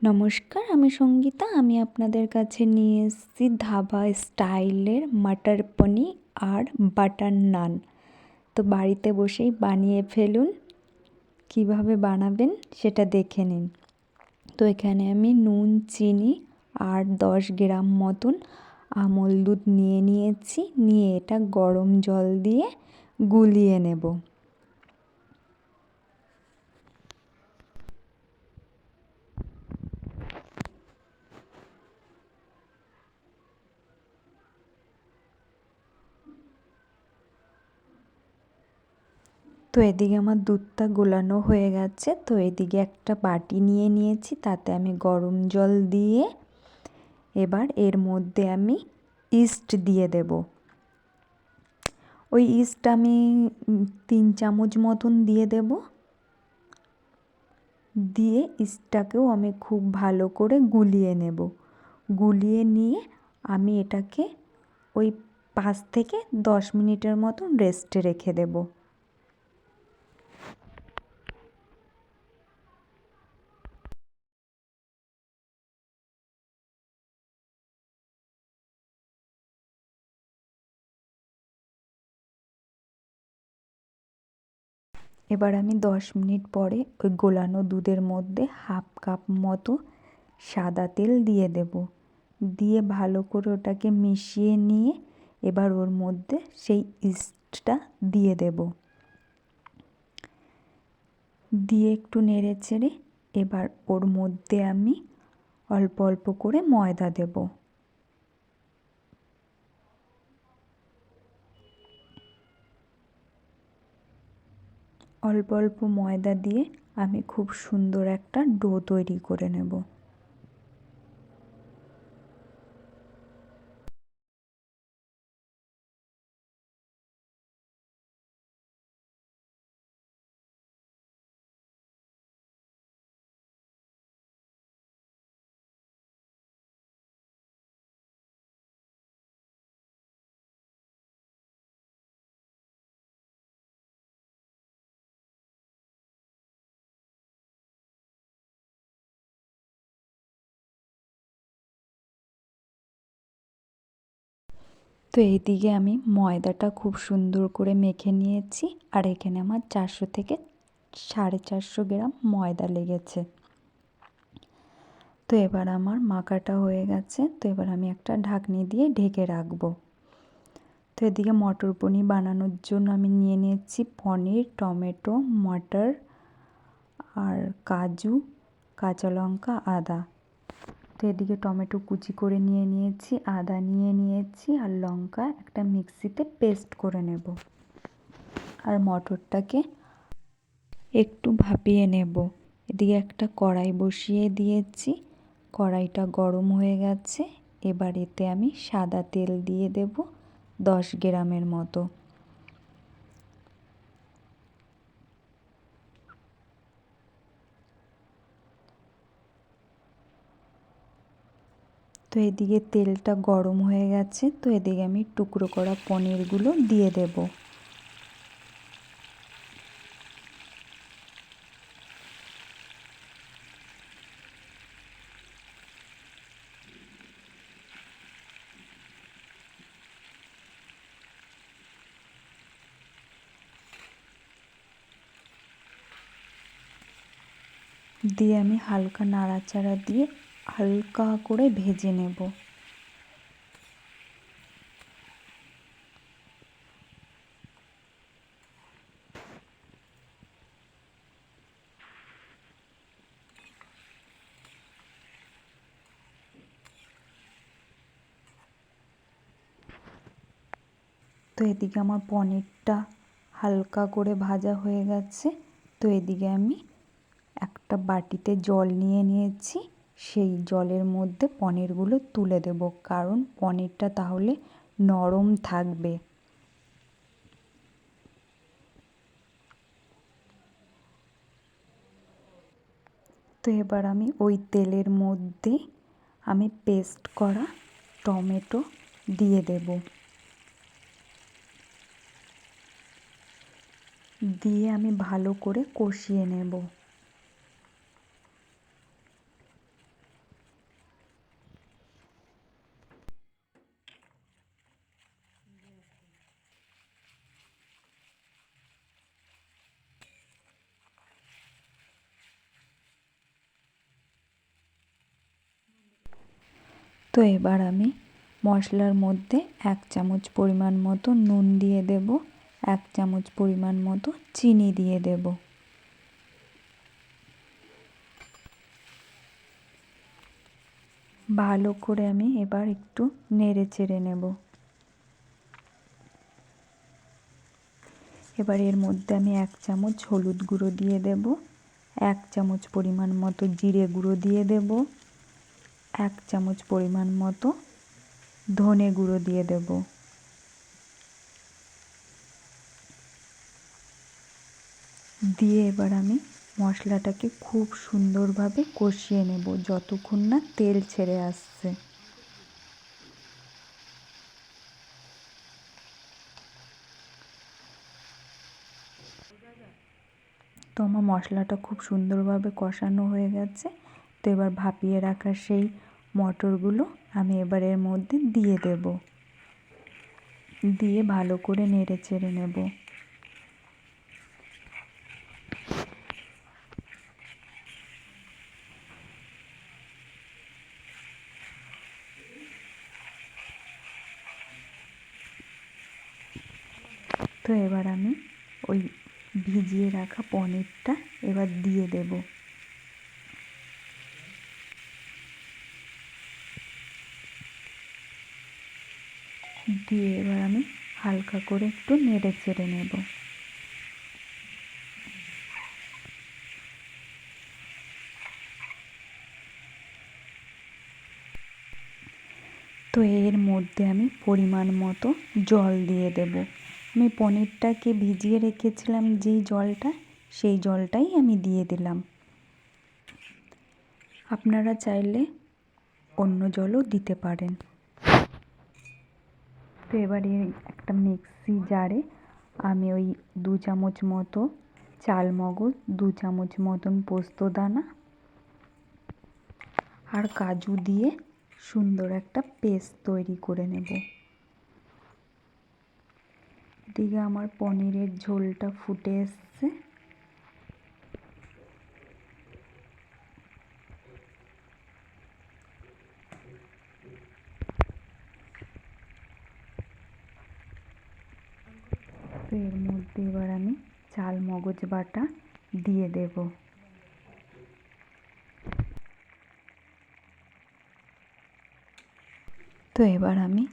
নমস্কার, আমি সঙ্গীতা। আমি আপনাদের কাছে নিয়ে এসেছি ধাবা স্টাইলের মটর পনির আর বাটার নান। তো বাড়িতে বসেই বানিয়ে ফেলুন। কিভাবে বানাবেন সেটা দেখে নিন। তো এখানে আমি নুন, চিনি আর 10 গ্রাম মতন আমল দুধ নিয়েছি। নিয়ে এটা গরম জল দিয়ে গুলিয়ে নেব। তো এদিকে আমার দুধটা গোলানো হয়ে গেছে। তো এদিকে একটা বাটি নিয়ে নিয়েছি, তাতে আমি গরম জল দিয়ে এবার এর মধ্যে আমি ইস্ট দিয়ে দেব। ওই ইস্ট আমি 3 চামচ মতন দিয়ে দেব। দিয়ে ইস্টটাকেও আমি খুব ভালো করে গুলিয়ে নেব। গুলিয়ে নিয়ে আমি এটাকে ওই 5 থেকে 10 মিনিটের মতন রেস্টে রেখে দেব। এবার আমি 10 মিনিট পরে ওই গোলানো দুধের মধ্যে 1/2 কাপ মতো সাদা তেল দিয়ে দেব। দিয়ে ভালো করে ওটাকে মিশিয়ে নিয়ে এবার ওর মধ্যে সেই ইস্টটা দিয়ে দেব। দিয়ে একটু নেড়ে চেড়ে এবার ওর মধ্যে আমি অল্প অল্প করে ময়দা দেব। অল্প অল্প ময়দা দিয়ে আমি খুব সুন্দর একটা ডো তৈরি করে নেব। তো এইদিকে আমি ময়দাটা খুব সুন্দর করে মেখে নিয়েছি। আর এখানে আমার 400 থেকে 450 গ্রাম ময়দা লেগেছে। তো এবার আমার মাখাটা হয়ে গেছে। তো এবার আমি একটা ঢাকনি দিয়ে ঢেকে রাখবো। তো এদিকে মটর পনির বানানোর জন্য আমি নিয়ে নিয়েছি পনির, টমেটো, মটর আর কাজু, কাঁচা লঙ্কা, আদা। তো এদিকে টমেটো কুচি করে নিয়ে নিয়েছি, আদা নিয়ে নিয়েছি আর লঙ্কা একটা মিক্সিতে পেস্ট করে নেব। আর মটরটাকে একটু ভাপিয়ে নেব। এদিকে একটা কড়াই বসিয়ে দিয়েছি। কড়াইটা গরম হয়ে গেছে। এবার এতে আমি সাদা তেল দিয়ে দেব 10 গ্রামের মতো। তো এদিকে তেলটা গরম হয়ে গেছে। তো এদিকে আমি টুকরো করা পনিরগুলো দিয়ে দেব। দিয়ে আমি হালকা নাড়াচাড়া দিয়ে হালকা করে ভেজে নেব। তো এদিকে আমার পনিরটা হালকা করে ভাজা হয়ে গেছে। তো এদিকে আমি একটা বাটিতে জল নিয়ে নিয়েছি। সেই জলের মধ্যে পনিরগুলো তুলে দেব, কারণ পনিরটা তাহলে নরম থাকবে। তো এবার আমি ওই তেলের মধ্যে আমি পেস্ট করা টমেটো দিয়ে দেব। দিয়ে আমি ভালো করে কষিয়ে নেব। তো এবার আমি মশলার মধ্যে 1 চামচ পরিমাণ মতো নুন দিয়ে দেব, 1 চামচ পরিমাণ মতো চিনি দিয়ে দেব। ভালো করে আমি এবার একটু নেড়ে চেড়ে নেব। এবার এর মধ্যে আমি 1 চামচ হলুদ গুঁড়ো দিয়ে দেব, 1 চামচ পরিমাণ মতো জিরে গুঁড়ো দিয়ে দেব, 1 চামচ পরিমাণ মতো ধনে গুঁড়ো দিয়ে দেব। দিয়ে এবার আমি মশলাটাকে খুব সুন্দরভাবে কষিয়ে নেব যতক্ষণ না তেল ছেড়ে আসছে। তো আমার মশলাটা খুব সুন্দরভাবে কষানো হয়ে গেছে। তো এবার ভাপিয়ে রাখা সেই মটরগুলো আমি এবার এর মধ্যে দিয়ে দেব, দিয়ে ভালো করে নেড়ে চেড়ে নেব। তো এবার আমি ওই ভিজিয়ে রাখা পনিরটা এবার দিয়ে দেব। দিয়ে এবার আমি হালকা করে একটু নেড়ে চেড়ে নেব। তো এর মধ্যে আমি পরিমাণ মতো জল দিয়ে দেব। আমি পনিরটাকে ভিজিয়ে রেখেছিলাম যেই জলটা, সেই জলটাই আমি দিয়ে দিলাম। আপনারা চাইলে অন্য জলও দিতে পারেন। তো এবারে একটা মিক্সি জারে আমি ওই 2 চামচ মতো চালমগজ, 2 চামচ মতন পোস্তদানা আর কাজু দিয়ে সুন্দর একটা পেস্ট তৈরি করে নেব। এদিকে আমার পনিরের ঝোলটা ফুটে এসছে। তো এর মধ্যে এবার আমি চালমগজ বাটা দিয়ে দেব। তো এবার আমি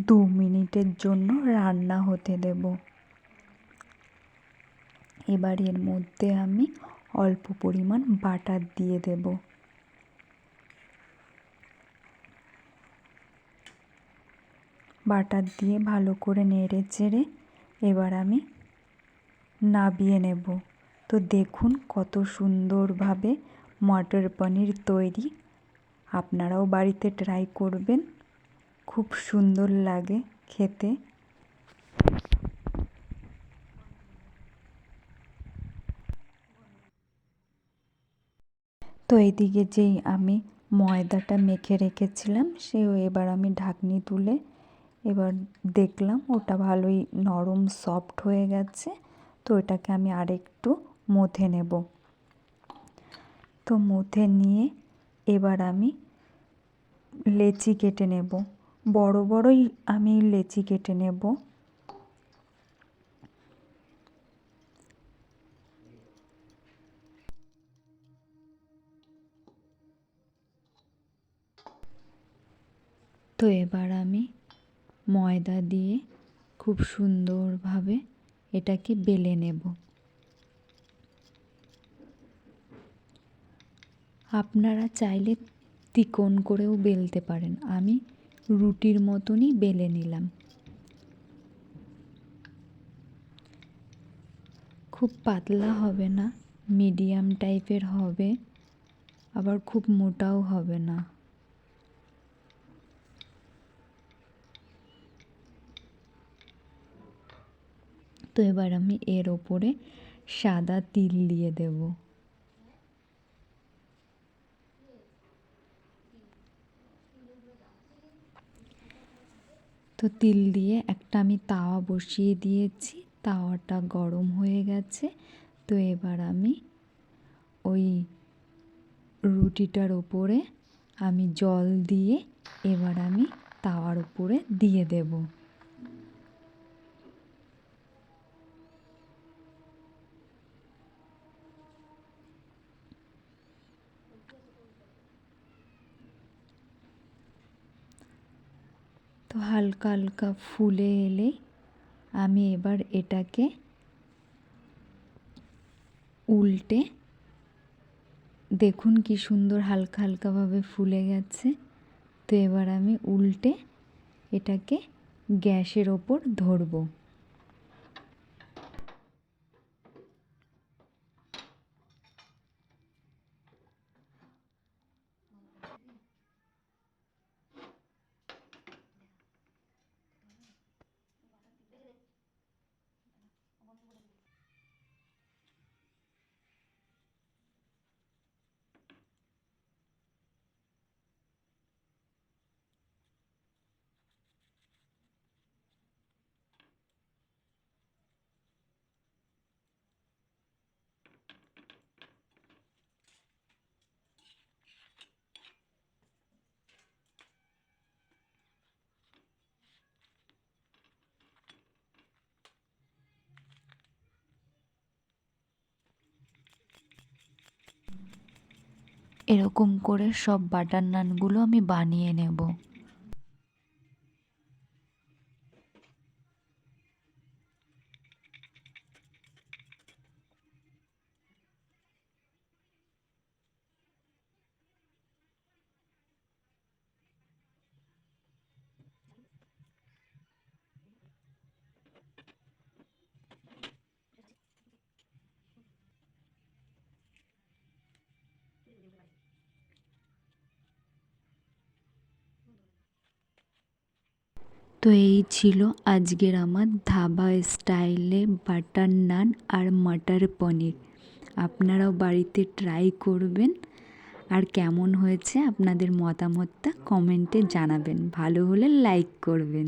2 মিনিটের জন্য রান্না হতে দেব। এবার এর মধ্যে আমি অল্প পরিমাণ বাটার দিয়ে দেব। বাটার দিয়ে ভালো করে নেড়ে চেড়ে এবার আমি নাবিয়ে নেব। তো দেখুন কত সুন্দরভাবে মটর পনির তৈরি। আপনারাও বাড়িতে ট্রাই করবেন, খুব সুন্দর লাগে খেতে। তো এইদিকে যেই আমি ময়দাটা মেখে রেখেছিলাম সেও এবার আমি ঢাকনি তুলে এবার দেখলাম ওটা ভালোই নরম সফট হয়ে গেছে। তো এটাকে আমি আরেকটু মথে নেব। তো মথে নিয়ে এবার আমি লেচি কেটে নেব, বড় বড়ই আমি লেচি কেটে নেব। তো এবার আমি ময়দা দিয়ে খুব সুন্দরভাবে এটাকে বেলে নেব। আপনারা চাইলে চিকন করেও বেলতে পারেন, আমি রুটির মতনই বেলে নিলাম। খুব পাতলা হবে না, মিডিয়াম টাইপের হবে, আবার খুব মোটাও হবে না। তো এবার আমি এর ওপরে সাদা তিল দিয়ে দেব। তো তিল দিয়ে একটা আমি তাওয়া বসিয়ে দিয়েছি, তাওয়াটা গরম হয়ে গেছে। তো এবার আমি ওই রুটিটার ওপরে আমি জল দিয়ে এবার আমি তাওয়ার উপরে দিয়ে দেব। তো হালকা হালকা ফুলে এলে আমি এবার এটাকে উল্টে, দেখুন কি সুন্দর হালকা হালকাভাবে ফুলে গেছে। তো এবার আমি উল্টে এটাকে গ্যাসের ওপর ধরবো। এরকম করে সব বাটার নানগুলো আমি বানিয়ে নেব। তো এই ছিল আজকের আমার ধাবা স্টাইলে বাটার নান আর মটর পনির। আপনারাও বাড়িতে ট্রাই করবেন, আর কেমন হয়েছে আপনাদের মতামতটা কমেন্টে জানাবেন। ভালো হলে লাইক করবেন।